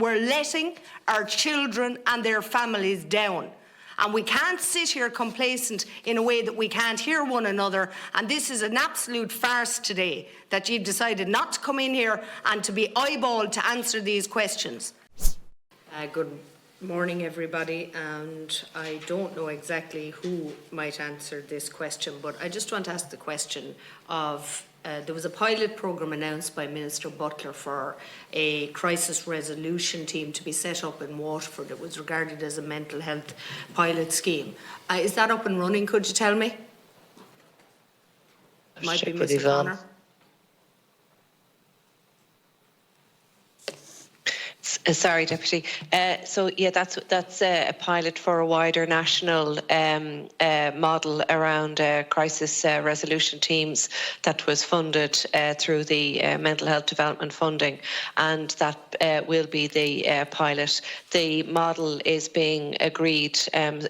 we're letting our children and their families down. And we can't sit here complacent in a way that we can't hear one another. And this is an absolute farce today that you've decided not to come in here and to be eyeballed to answer these questions. Good morning, everybody. And I don't know exactly who might answer this question, but I just want to ask the question of there was a pilot programme announced by Minister Butler for a crisis resolution team to be set up in Waterford. It was regarded as a mental health pilot scheme. Is that up and running, could you tell me? Might be Mr. Connor. Sorry, Deputy. So yeah, that's a pilot for a wider national model around crisis resolution teams that was funded through the mental health development funding, and that will be the pilot. The model is being agreed, and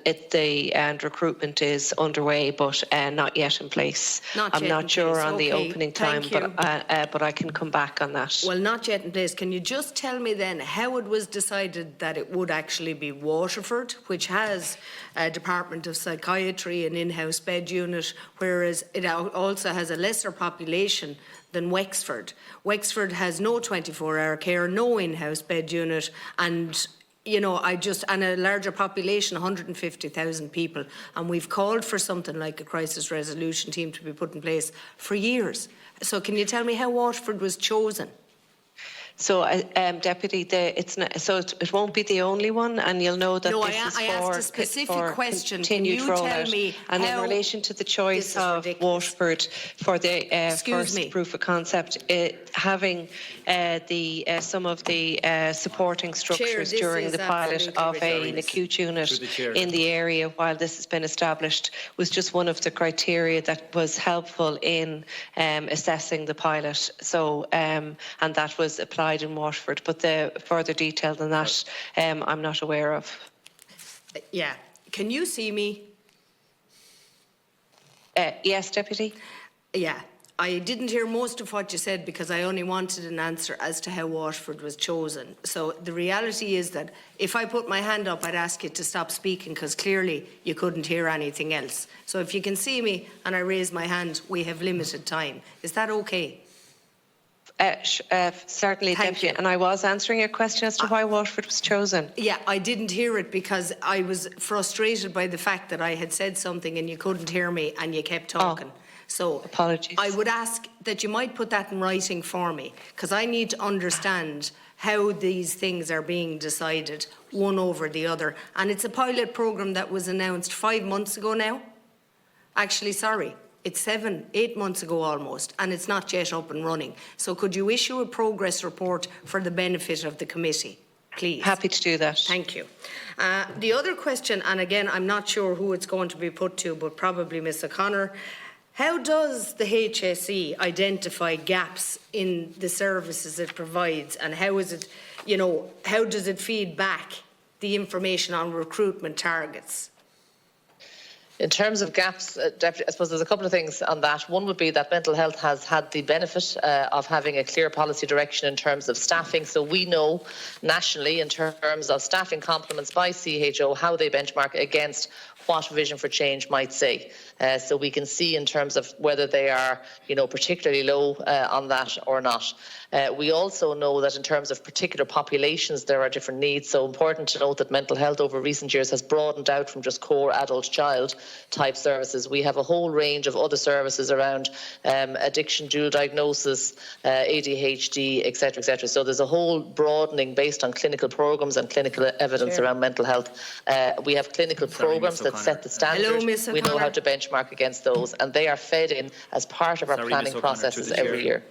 recruitment is underway, but not yet in place. I'm not sure on the opening time, but I can come back on that. Well, not yet in place. Can you just tell me then how it was decided that it would actually be Waterford, which has a Department of Psychiatry and in-house bed unit, whereas it also has a lesser population than Wexford. Wexford has no 24-hour care, no in-house bed unit, and and a larger population, 150,000 people, and we've called for something like a crisis resolution team to be put in place for years. So can you tell me how Waterford was chosen? So, Deputy, it won't be the only one, and you'll know that I asked a specific question. Continued Can you tell me and in relation to the choice of Waterford for the first proof of concept, having some of the supporting structures during the pilot of an acute unit in the area while this has been established was just one of the criteria that was helpful in assessing the pilot. So, and that was applied in Waterford, but the further detail than that I'm not aware of. Yeah. Can you see me? Yes, Deputy. Yeah. I didn't hear most of what you said because I only wanted an answer as to how Waterford was chosen. So the reality is that if I put my hand up, I'd ask you to stop speaking because clearly you couldn't hear anything else. So if you can see me and I raise my hand, we have limited time. Is that okay? Certainly, Deputy. And I was answering your question as to why Waterford was chosen. Yeah, I didn't hear it because I was frustrated by the fact that I had said something and you couldn't hear me and you kept talking. So apologies. I would ask that you might put that in writing for me because I need to understand how these things are being decided one over the other. And it's a pilot programme that was announced 5 months ago now. Actually, sorry. It's 7, 8 months ago almost, and it's not yet up and running. So could you issue a progress report for the benefit of the committee, please? Happy to do that. Thank you. The other question, and again, I'm not sure who it's going to be put to, but probably Ms. O'Connor. How does the HSE identify gaps in the services it provides, and how is it, how does it feed back the information on recruitment targets? In terms of gaps, Deputy, I suppose there's a couple of things on that. One would be that mental health has had the benefit of having a clear policy direction in terms of staffing. So we know nationally in terms of staffing complements by CHO how they benchmark against what Vision for Change might say. So we can see in terms of whether they are, particularly low on that or not. We also know that in terms of particular populations, there are different needs. So important to note that mental health over recent years has broadened out from just core adult-child type services. We have a whole range of other services around addiction, dual diagnosis, ADHD, etc., etc. So there's a whole broadening based on clinical programmes and clinical evidence around mental health. We have clinical programmes that set the standard. Hello, we know how to benchmark against those, and they are fed in as part of our planning processes every year.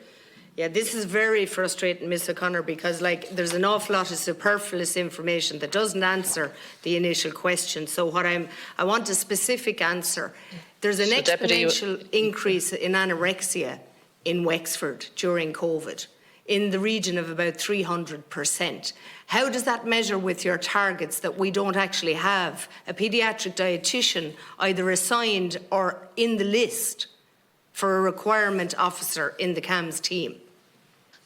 Yeah, this is very frustrating, Ms. O'Connor, because there's an awful lot of superfluous information that doesn't answer the initial question. So I want a specific answer. There's an exponential increase in anorexia in Wexford during COVID, in the region of about 300%. How does that measure with your targets that we don't actually have a paediatric dietitian either assigned or in the list for a requirement officer in the CAMS team?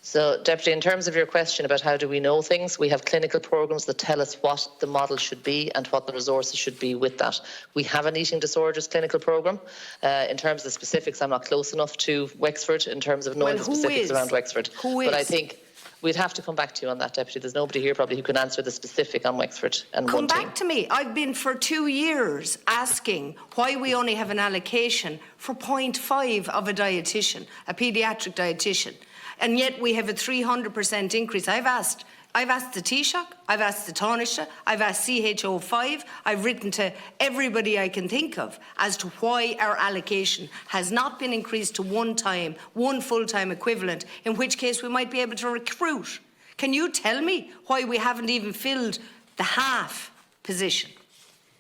So, Deputy, in terms of your question about how do we know things, we have clinical programmes that tell us what the model should be and what the resources should be with that. We have an eating disorders clinical programme. In terms of the specifics, I'm not close enough to Wexford in terms of knowing the specifics around Wexford. But I think we'd have to come back to you on that, Deputy. There's nobody here probably who can answer the specific on Wexford. And come back to me. I've been for 2 years asking why we only have an allocation for 0.5 of a dietitian, a paediatric dietitian. And yet we have a 300% increase. I've asked the Taoiseach, I've asked the Taoiseach, I've asked CHO5, I've written to everybody I can think of as to why our allocation has not been increased to one full-time equivalent, in which case we might be able to recruit. Can you tell me why we haven't even filled the half position?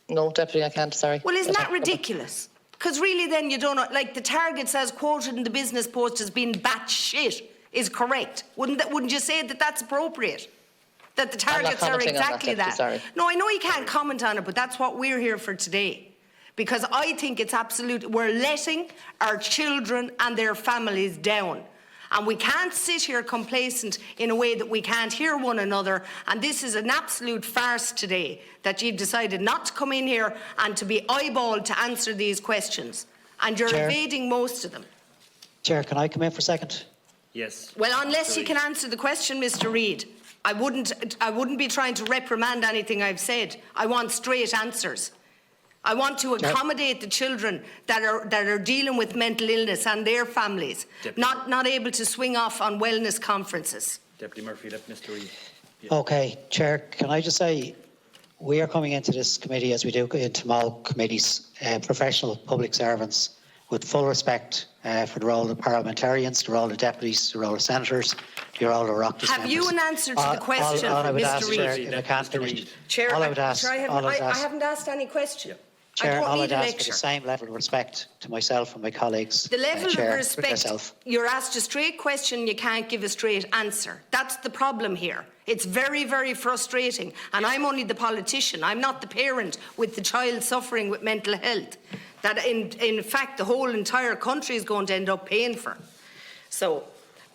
No, Deputy, I can't, sorry. Well, isn't that ridiculous? Because really then you don't know, like the targets as quoted in the business post as being batshit is correct. Wouldn't you say that that's appropriate? That the targets are exactly that? Sorry. No, I know you can't comment on it, but that's what we're here for today. Because I think it's absolute, we're letting our children and their families down. And we can't sit here complacent in a way that we can't hear one another. And this is an absolute farce today that you've decided not to come in here and to be eyeballed to answer these questions. And you're evading most of them. Chair, can I come in for a second? Yes. Well, unless you can answer the question, Mr. Reid, I wouldn't be trying to reprimand anything I've said. I want straight answers. I want to accommodate the children that are dealing with mental illness and their families, not able to swing off on wellness conferences. Deputy Murphy, let Mr. Reid. Yeah. Okay, Chair, can I just say, we are coming into this committee, as we do into all committees, professional public servants with full respect for the role of parliamentarians, the role of deputies, the role of senators, the role of Oireachtas Have you an answer to the question, Mr. Reid? Chair, I can't finish. Chair, all I would ask, I haven't asked any question. Chair, all I'd ask for the same level of respect to myself and my colleagues. The level Chair, of respect, you're asked a straight question, you can't give a straight answer. That's the problem here. It's very, very frustrating. And I'm only the politician. I'm not the parent with the child suffering with mental health that in fact the whole entire country is going to end up paying for. So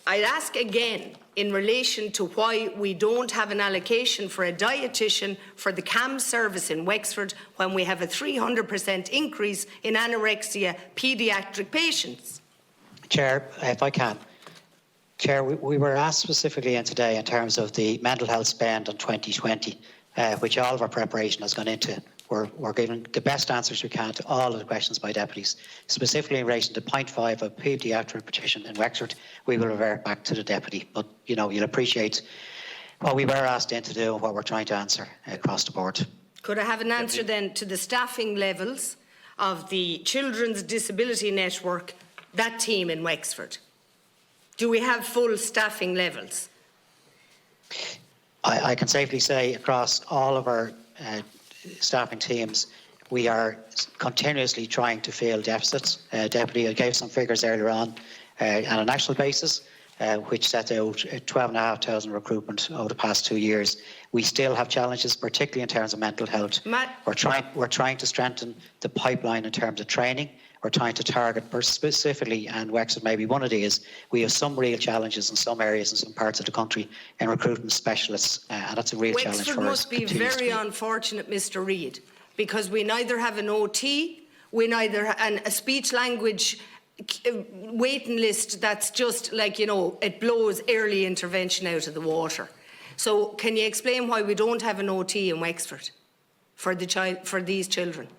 I'd ask again in relation to why we don't have an allocation for a dietitian for the CAM service in Wexford when we have a 300% increase in anorexia paediatric patients. Chair, if I can. Chair, we were asked specifically in today in terms of the mental health spend on 2020, which all of our preparation has gone into. We're giving the best answers we can to all of the questions by deputies. Specifically in relation to 0.5 of paediatric petition in Wexford, we will revert back to the deputy. But, you know, you'll appreciate what we were asked in to do and what we're trying to answer across the board. Could I have an answer then to the staffing levels of the Children's Disability Network, that team in Wexford? Do we have full staffing levels? I can safely say across all of our staffing teams, we are continuously trying to fill deficits. Deputy, I gave some figures earlier on a national basis, which set out 12,500 recruitment over the past 2 years. We still have challenges, particularly in terms of mental health. We're trying to strengthen the pipeline in terms of training. We're trying to target specifically, and Wexford may be one of these, we have some real challenges in some areas in some parts of the country in recruiting specialists, and that's a real challenge for us. Wexford must be very unfortunate, Mr. Reid, because we neither have an OT, we neither have a speech language waiting list that's just like, you know, it blows early intervention out of the water. So can you explain why we don't have an OT in Wexford for these children?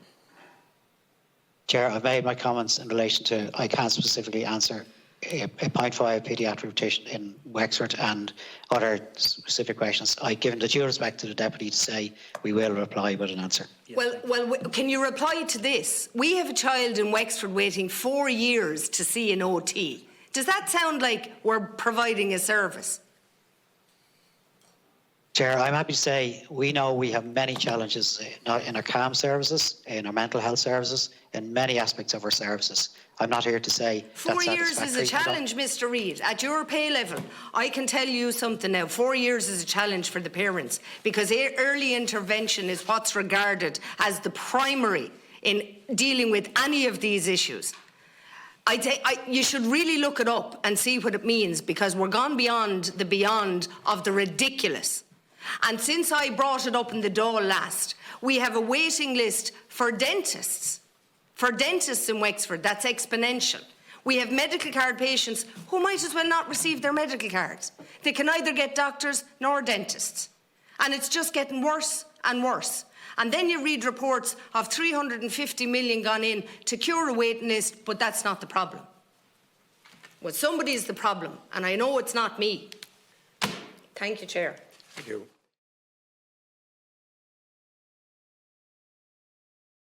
Chair, I've made my comments in relation to, I can't specifically answer a 0.5 paediatric petition in Wexford and other specific questions. I've given the due respect to the deputy to say we will reply with an answer. Well, can you reply to this? We have a child in Wexford waiting 4 years to see an OT. Does that sound like we're providing a service? Chair, I'm happy to say we know we have many challenges in our CAM services, in our mental health services, in many aspects of our services. I'm not here to say 4 years is a challenge, Mr. Reid. At your pay level, I can tell you something now. 4 years is a challenge for the parents because early intervention is what's regarded as the primary in dealing with any of these issues. You should really look it up and see what it means, because we're gone beyond of the ridiculous. And since I brought it up in the Dáil last, we have a waiting list for dentists. For dentists in Wexford, that's exponential. We have medical card patients who might as well not receive their medical cards. They can neither get doctors nor dentists. And it's just getting worse and worse. And then you read reports of 350 million gone in to cure a waiting list, but that's not the problem. Well, somebody's the problem, and I know it's not me. Thank you, Chair. Thank you.